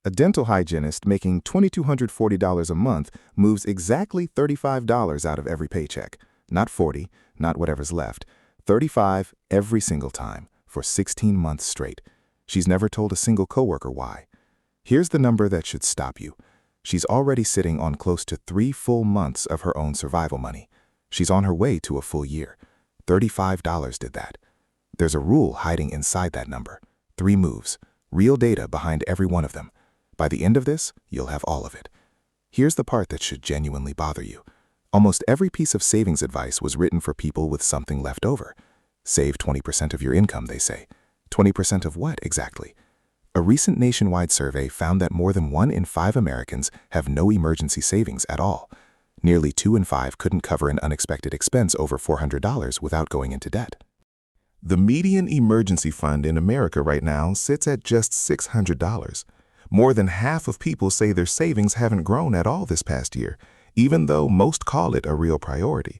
A dental hygienist making $2,240 a month moves exactly $35 out of every paycheck. Not 40, not whatever's left. 35 every single time, for 16 months straight. She's never told a single coworker why. Here's the number that should stop you. She's already sitting on close to 3 full months of her own survival money. She's on her way to a full year. $35 did that. There's a rule hiding inside that number. 3 moves. Real data behind every one of them. By the end of this, you'll have all of it. Here's the part that should genuinely bother you. Almost every piece of savings advice was written for people with something left over. Save 20% of your income, they say. 20% of what exactly? A recent nationwide survey found that more than 1 in 5 Americans have no emergency savings at all. Nearly 2 in 5 couldn't cover an unexpected expense over $400 without going into debt. The median emergency fund in America right now sits at just $600. More than half of people say their savings haven't grown at all this past year, even though most call it a real priority.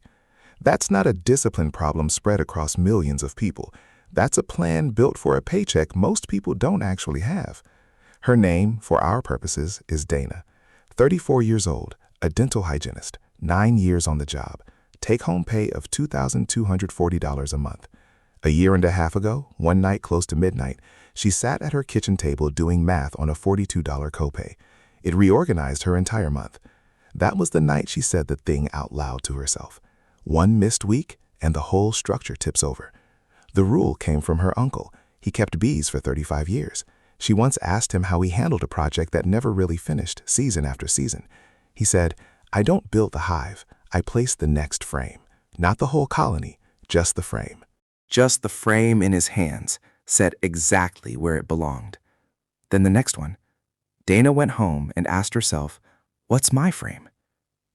That's not a discipline problem spread across millions of people. That's a plan built for a paycheck most people don't actually have. Her name, for our purposes, is Dana. 34 years old, a dental hygienist, 9 years on the job, take-home pay of $2,240 a month. A year and a half ago, one night close to midnight, she sat at her kitchen table doing math on a $42 copay. It reorganized her entire month. That was the night she said the thing out loud to herself. One missed week, and the whole structure tips over. The rule came from her uncle. He kept bees for 35 years. She once asked him how he handled a project that never really finished, season after season. He said, "I don't build the hive. I place the next frame. Not the whole colony, just the frame." Just the frame in his hands, set exactly where it belonged. Then the next one. Dana went home and asked herself, what's my frame?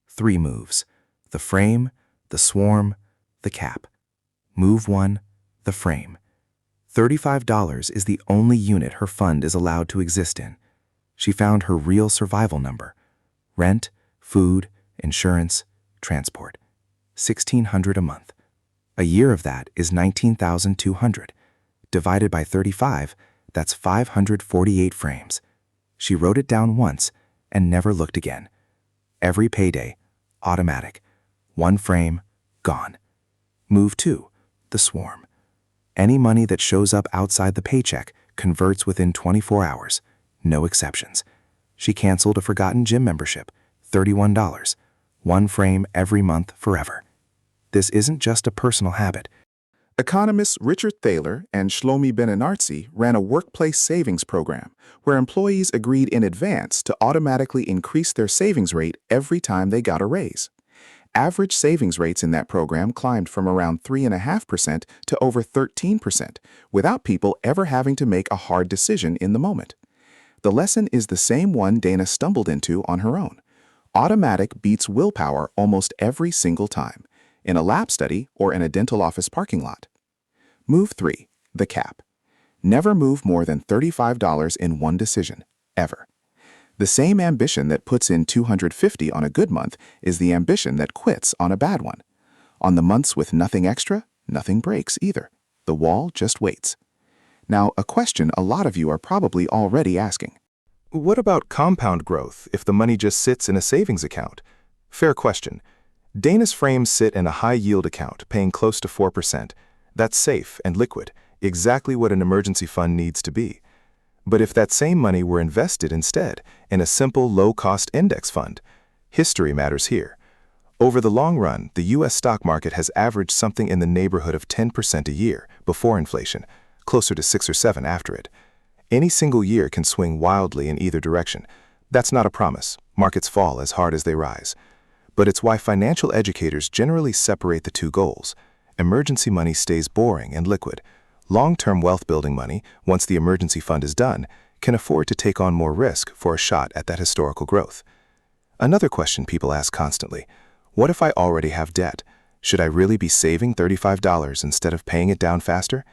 3 moves. The frame, the swarm, the cap. Move 1, the frame. $35 is the only unit her fund is allowed to exist in. She found her real survival number. Rent, food, insurance, transport. $1,600 a month. A year of that is $19,200. Divided by 35, that's 548 frames. She wrote it down once and never looked again. Every payday, automatic. 1 frame, gone. Move 2, the swarm. Any money that shows up outside the paycheck converts within 24 hours, no exceptions. She canceled a forgotten gym membership, $31. 1 frame every month forever. This isn't just a personal habit. Economists Richard Thaler and Shlomi Benenartzi ran a workplace savings program where employees agreed in advance to automatically increase their savings rate every time they got a raise. Average savings rates in that program climbed from around 3.5% to over 13%, without people ever having to make a hard decision in the moment. The lesson is the same one Dana stumbled into on her own. Automatic beats willpower almost every single time, in a lab study or in a dental office parking lot. Move 3, the cap. Never move more than $35 in one decision, ever. The same ambition that puts in $250 on a good month is the ambition that quits on a bad one. On the months with nothing extra, nothing breaks either. The wall just waits. Now, a question a lot of you are probably already asking. What about compound growth if the money just sits in a savings account? Fair question. Dana's frames sit in a high-yield account, paying close to 4%. That's safe and liquid, exactly what an emergency fund needs to be. But if that same money were invested instead in a simple, low-cost index fund, history matters here. Over the long run, the U.S. stock market has averaged something in the neighborhood of 10% a year before inflation, closer to 6 or 7 after it. Any single year can swing wildly in either direction. That's not a promise. Markets fall as hard as they rise. But it's why financial educators generally separate the 2 goals. Emergency money stays boring and liquid. Long-term wealth-building money, once the emergency fund is done, can afford to take on more risk for a shot at that historical growth. Another question people ask constantly, what if I already have debt? Should I really be saving $35 instead of paying it down faster?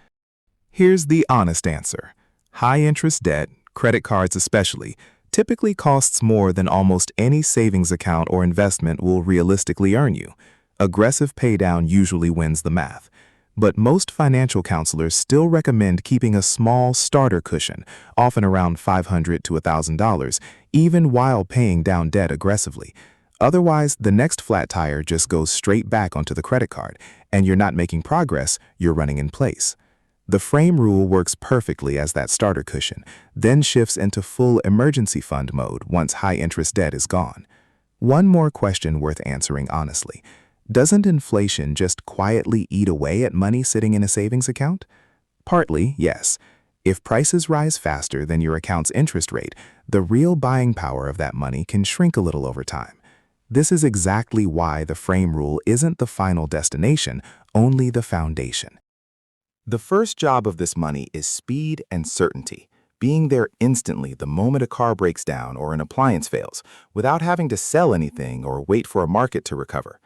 Here's the honest answer. High-interest debt, credit cards especially, typically costs more than almost any savings account or investment will realistically earn you. Aggressive paydown usually wins the math. But most financial counselors still recommend keeping a small starter cushion, often around $500 to $1,000, even while paying down debt aggressively. Otherwise, the next flat tire just goes straight back onto the credit card, and you're not making progress, you're running in place. The frame rule works perfectly as that starter cushion, then shifts into full emergency fund mode once high-interest debt is gone. One more question worth answering honestly. Doesn't inflation just quietly eat away at money sitting in a savings account? Partly, yes. If prices rise faster than your account's interest rate, the real buying power of that money can shrink a little over time. This is exactly why the frame rule isn't the final destination, only the foundation. The first job of this money is speed and certainty, being there instantly the moment a car breaks down or an appliance fails, without having to sell anything or wait for a market to recover.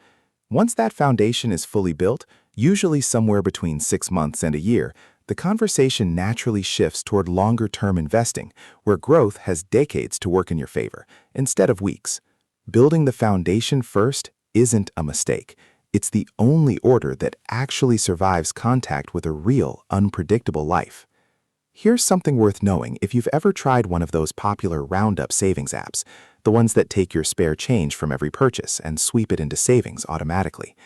Once that foundation is fully built, usually somewhere between 6 months and a year, the conversation naturally shifts toward longer-term investing, where growth has decades to work in your favor, instead of weeks. Building the foundation first isn't a mistake. It's the only order that actually survives contact with a real, unpredictable life. Here's something worth knowing if you've ever tried one of those popular roundup savings apps, the ones that take your spare change from every purchase and sweep it into savings automatically.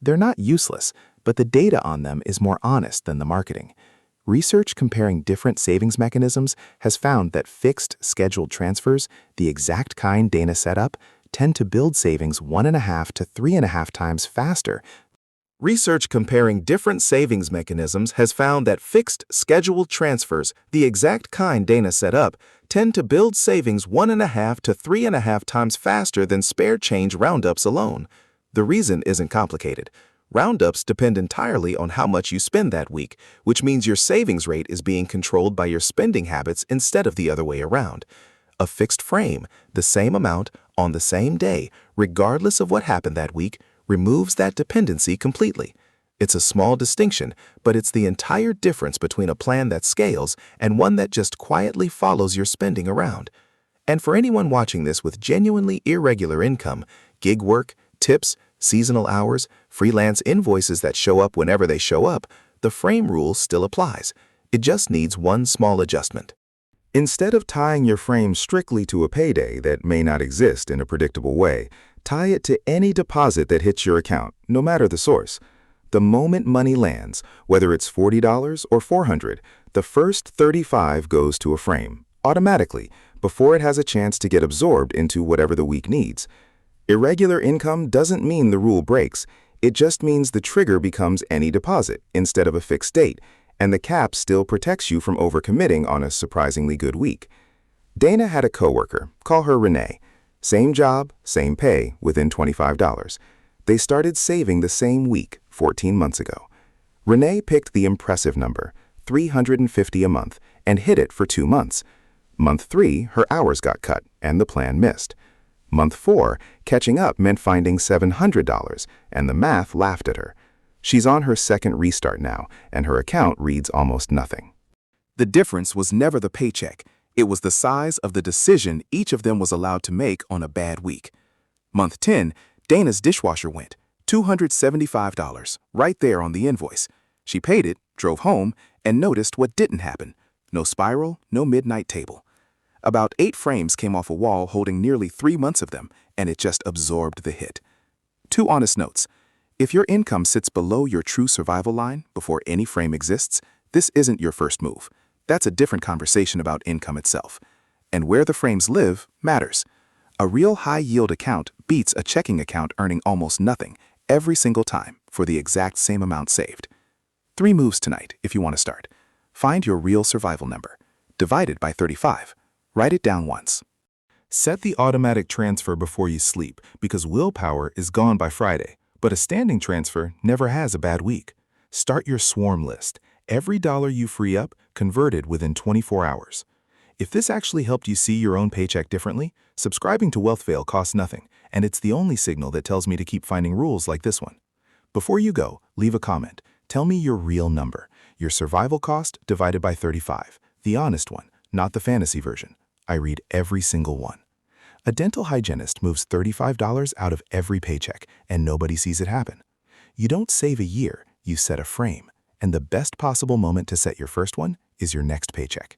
They're not useless, but the data on them is more honest than the marketing. Research comparing different savings mechanisms has found that fixed, scheduled transfers, the exact kind Dana set up, tend to build savings 1.5 to 3.5 times faster. Research comparing different savings mechanisms has found that fixed, scheduled transfers, the exact kind Dana set up, tend to build savings 1.5 to 3.5 times faster than spare change roundups alone. The reason isn't complicated. Roundups depend entirely on how much you spend that week, which means your savings rate is being controlled by your spending habits instead of the other way around. A fixed frame, the same amount, on the same day, regardless of what happened that week, removes that dependency completely. It's a small distinction, but it's the entire difference between a plan that scales and one that just quietly follows your spending around. And for anyone watching this with genuinely irregular income, gig work, tips, seasonal hours, freelance invoices that show up whenever they show up, the frame rule still applies. It just needs one small adjustment. Instead of tying your frame strictly to a payday that may not exist in a predictable way, tie it to any deposit that hits your account, no matter the source. The moment money lands, whether it's $40 or $400, the first $35 goes to a frame, automatically, before it has a chance to get absorbed into whatever the week needs. Irregular income doesn't mean the rule breaks. It just means the trigger becomes any deposit instead of a fixed date, and the cap still protects you from overcommitting on a surprisingly good week. Dana had a coworker, call her Renee. Same job, same pay, within $25. They started saving the same week, 14 months ago. Renee picked the impressive number, $350 a month, and hit it for 2 months. Month 3, her hours got cut, and the plan missed. Month 4, catching up meant finding $700, and the math laughed at her. She's on her second restart now, and her account reads almost nothing. The difference was never the paycheck. It was the size of the decision each of them was allowed to make on a bad week. Month 10, Dana's dishwasher went, $275, right there on the invoice. She paid it, drove home, and noticed what didn't happen. No spiral, no midnight table. About 8 frames came off a wall holding nearly 3 months of them, and it just absorbed the hit. 2 honest notes. If your income sits below your true survival line before any frame exists, this isn't your first move. That's a different conversation about income itself. And where the frames live matters. A real high-yield account beats a checking account earning almost nothing every single time for the exact same amount saved. 3 moves tonight if you want to start. Find your real survival number. Divide it by 35. Write it down once. Set the automatic transfer before you sleep because willpower is gone by Friday. But a standing transfer never has a bad week. Start your swarm list. Every dollar you free up, converted within 24 hours. If this actually helped you see your own paycheck differently, subscribing to WealthVale costs nothing, and it's the only signal that tells me to keep finding rules like this one. Before you go, leave a comment. Tell me your real number, your survival cost divided by 35, the honest one, not the fantasy version. I read every single one. A dental hygienist moves $35 out of every paycheck, and nobody sees it happen. You don't save a year, you set a frame. And the best possible moment to set your first one is your next paycheck.